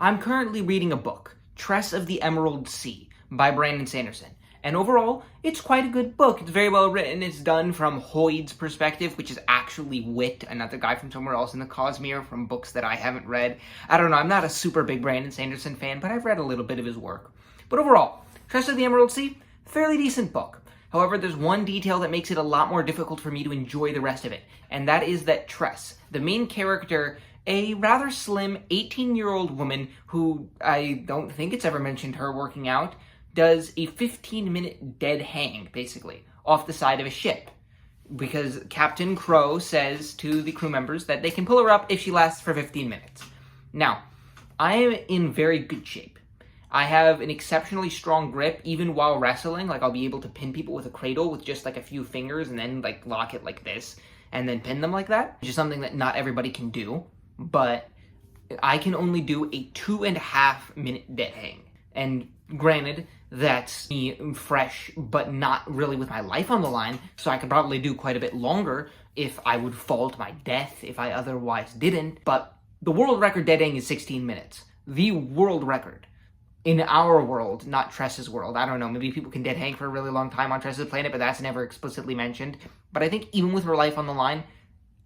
I'm currently reading a book, Tress of the Emerald Sea by Brandon Sanderson. And overall, it's quite a good book. It's very well written. It's done from Hoid's perspective, which is actually Wit, another guy from somewhere else in the Cosmere from books that I haven't read. I don't know, I'm not a super big Brandon Sanderson fan, but I've read a little bit of his work. But overall, Tress of the Emerald Sea, fairly decent book. However, there's one detail that makes it a lot more difficult for me to enjoy the rest of it, and that is that Tress, the main character, a rather slim 18-year-old woman who I don't think it's ever mentioned her working out, does a 15-minute dead hang, basically, off the side of a ship. Because Captain Crow says to the crew members that they can pull her up if she lasts for 15 minutes. Now, I am in very good shape. I have an exceptionally strong grip, even while wrestling. Like, I'll be able to pin people with a cradle with just, like, a few fingers and then, like, lock it like this and then pin them like that, which is something that not everybody can do. But I can only do a 2.5-minute dead hang. And granted, that's me fresh, but not really with my life on the line, so I could probably do quite a bit longer if I would fall to my death if I otherwise didn't. But the world record dead hang is 16 minutes. The world record. In our world, not Tress's world. I don't know, maybe people can dead hang for a really long time on Tress's planet, but that's never explicitly mentioned. But I think even with her life on the line,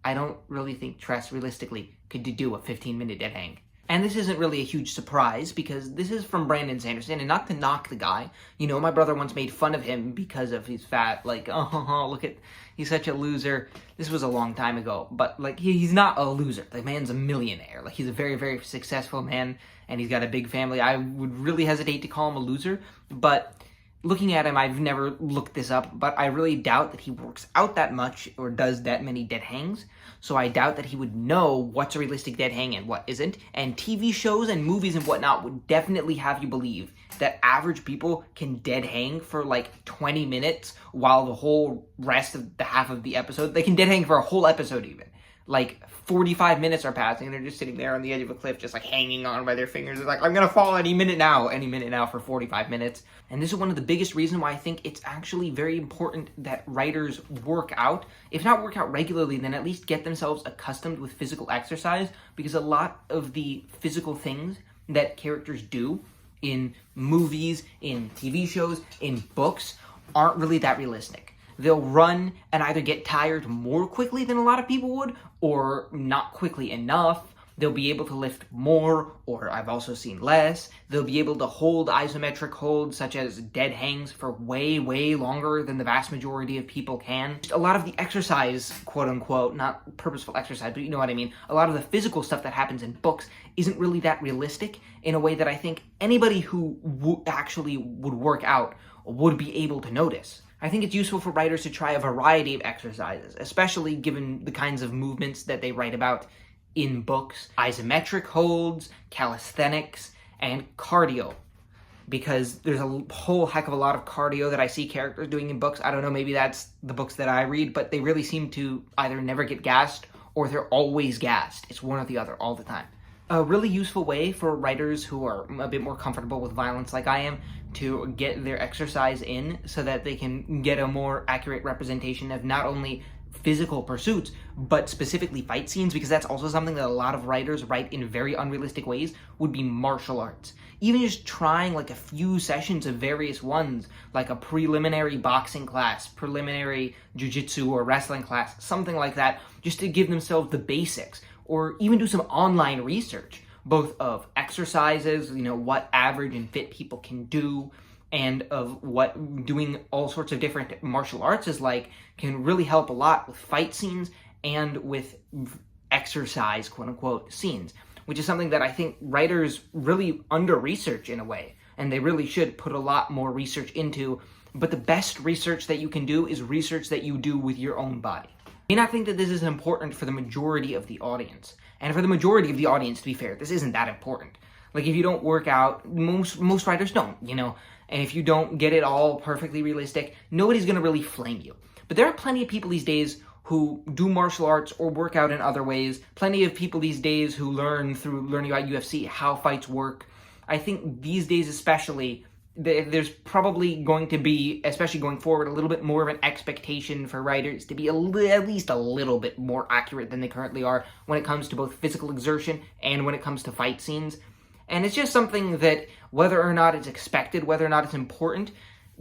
I don't really think Tress realistically could do a 15-minute dead hang. And this isn't really a huge surprise because this is from Brandon Sanderson, and not to knock the guy. You know, my brother once made fun of him because of his fat, like, oh, look at, he's such a loser. This was a long time ago, but, like, he's not a loser. The man's a millionaire. Like, he's a very, very successful man, and he's got a big family. I would really hesitate to call him a loser, but looking at him, I've never looked this up, but I really doubt that he works out that much or does that many dead hangs. So I doubt that he would know what's a realistic dead hang and what isn't. And TV shows and movies and whatnot would definitely have you believe that average people can dead hang for like 20 minutes while the whole rest of the half of the episode, they can dead hang for a whole episode even. Like 45 minutes are passing and they're just sitting there on the edge of a cliff just like hanging on by their fingers. They're like, I'm gonna fall any minute now for 45 minutes. And this is one of the biggest reasons why I think it's actually very important that writers work out. If not work out regularly, then at least get themselves accustomed with physical exercise, because a lot of the physical things that characters do in movies, in TV shows, in books aren't really that realistic. They'll run and either get tired more quickly than a lot of people would, or not quickly enough. They'll be able to lift more, or I've also seen less. They'll be able to hold isometric holds, such as dead hangs, for way, way longer than the vast majority of people can. A lot of the exercise, quote unquote, not purposeful exercise, but you know what I mean, a lot of the physical stuff that happens in books isn't really that realistic in a way that I think anybody who actually would work out would be able to notice. I think it's useful for writers to try a variety of exercises, especially given the kinds of movements that they write about in books. Isometric holds, calisthenics, and cardio. Because there's a whole heck of a lot of cardio that I see characters doing in books. I don't know, maybe that's the books that I read, but they really seem to either never get gassed or they're always gassed. It's one or the other all the time. A really useful way for writers who are a bit more comfortable with violence like I am to get their exercise in so that they can get a more accurate representation of not only physical pursuits, but specifically fight scenes, because that's also something that a lot of writers write in very unrealistic ways, would be martial arts. Even just trying like a few sessions of various ones, like a preliminary boxing class, preliminary jiu-jitsu or wrestling class, something like that, just to give themselves the basics, or even do some online research, both of exercises, you know, what average and fit people can do, and of what doing all sorts of different martial arts is like, can really help a lot with fight scenes and with exercise, quote unquote, scenes, which is something that I think writers really under-research in a way, and they really should put a lot more research into. But the best research that you can do is research that you do with your own body. I may not think that this is important for the majority of the audience. And for the majority of the audience, to be fair, this isn't that important. Like, if you don't work out, most writers don't, you know, and if you don't get it all perfectly realistic, nobody's gonna really flame you. But there are plenty of people these days who do martial arts or work out in other ways, plenty of people these days who learn through learning about UFC how fights work. I think these days especially, there's probably going to be, especially going forward, a little bit more of an expectation for writers to be at least a little bit more accurate than they currently are when it comes to both physical exertion and when it comes to fight scenes. And it's just something that, whether or not it's expected, whether or not it's important,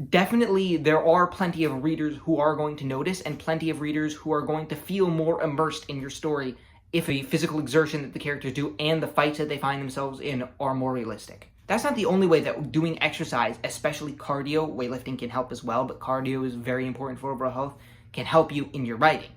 definitely there are plenty of readers who are going to notice, and plenty of readers who are going to feel more immersed in your story if the physical exertion that the characters do and the fights that they find themselves in are more realistic. That's not the only way that doing exercise, especially cardio, weightlifting can help as well, but cardio is very important for overall health, can help you in your writing.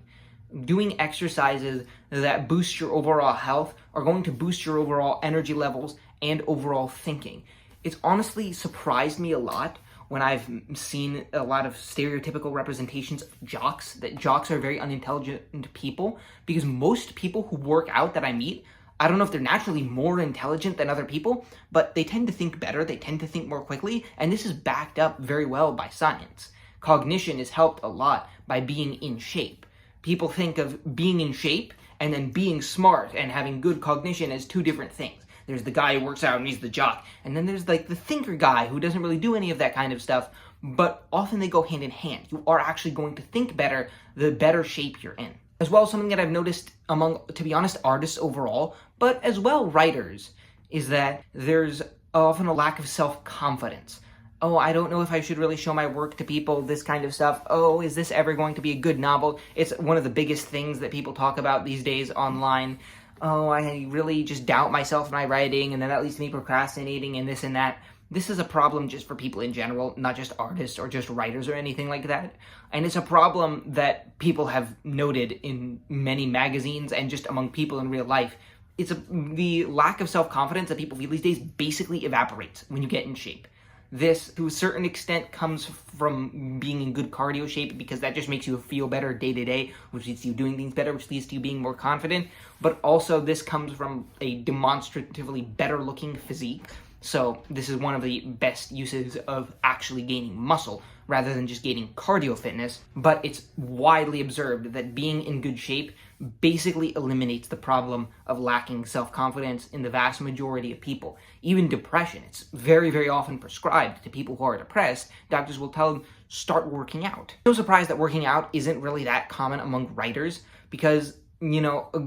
Doing exercises that boost your overall health are going to boost your overall energy levels and overall thinking. It's honestly surprised me a lot when I've seen a lot of stereotypical representations of jocks, that jocks are very unintelligent people, because most people who work out that I meet, I don't know if they're naturally more intelligent than other people, but they tend to think better, they tend to think more quickly, and this is backed up very well by science. Cognition is helped a lot by being in shape. People think of being in shape and then being smart and having good cognition as two different things. There's the guy who works out and he's the jock, and then there's like the thinker guy who doesn't really do any of that kind of stuff, but often they go hand in hand. You are actually going to think better the better shape you're in. As well, something that I've noticed among, to be honest, artists overall, but as well writers, is that there's often a lack of self-confidence. Oh, I don't know if I should really show my work to people, this kind of stuff. Oh, is this ever going to be a good novel? It's one of the biggest things that people talk about these days online. Oh, I really just doubt myself in my writing, and then that leads to me procrastinating and this and that. This is a problem just for people in general, not just artists or just writers or anything like that. And it's a problem that people have noted in many magazines and just among people in real life. The lack of self-confidence that people feel these days basically evaporates when you get in shape. This, to a certain extent, comes from being in good cardio shape, because that just makes you feel better day to day, which leads to you doing things better, which leads to you being more confident. But also, this comes from a demonstratively better looking physique. So this is one of the best uses of actually gaining muscle rather than just gaining cardio fitness. But it's widely observed that being in good shape basically eliminates the problem of lacking self-confidence in the vast majority of people. Even depression, it's very, very often prescribed to people who are depressed. Doctors will tell them, start working out. No surprise that working out isn't really that common among writers, because,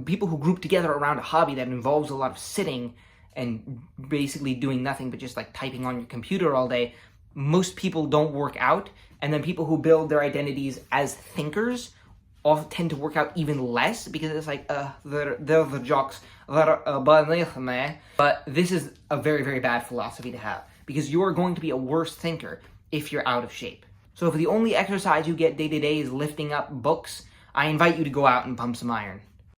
people who group together around a hobby that involves a lot of sitting and basically doing nothing but just like typing on your computer all day, most people don't work out. And then people who build their identities as thinkers often tend to work out even less, because it's like, they're the jocks that are but this is a very, very bad philosophy to have, because you're going to be a worse thinker if you're out of shape. So if the only exercise you get day to day is lifting up books, I invite you to go out and pump some iron.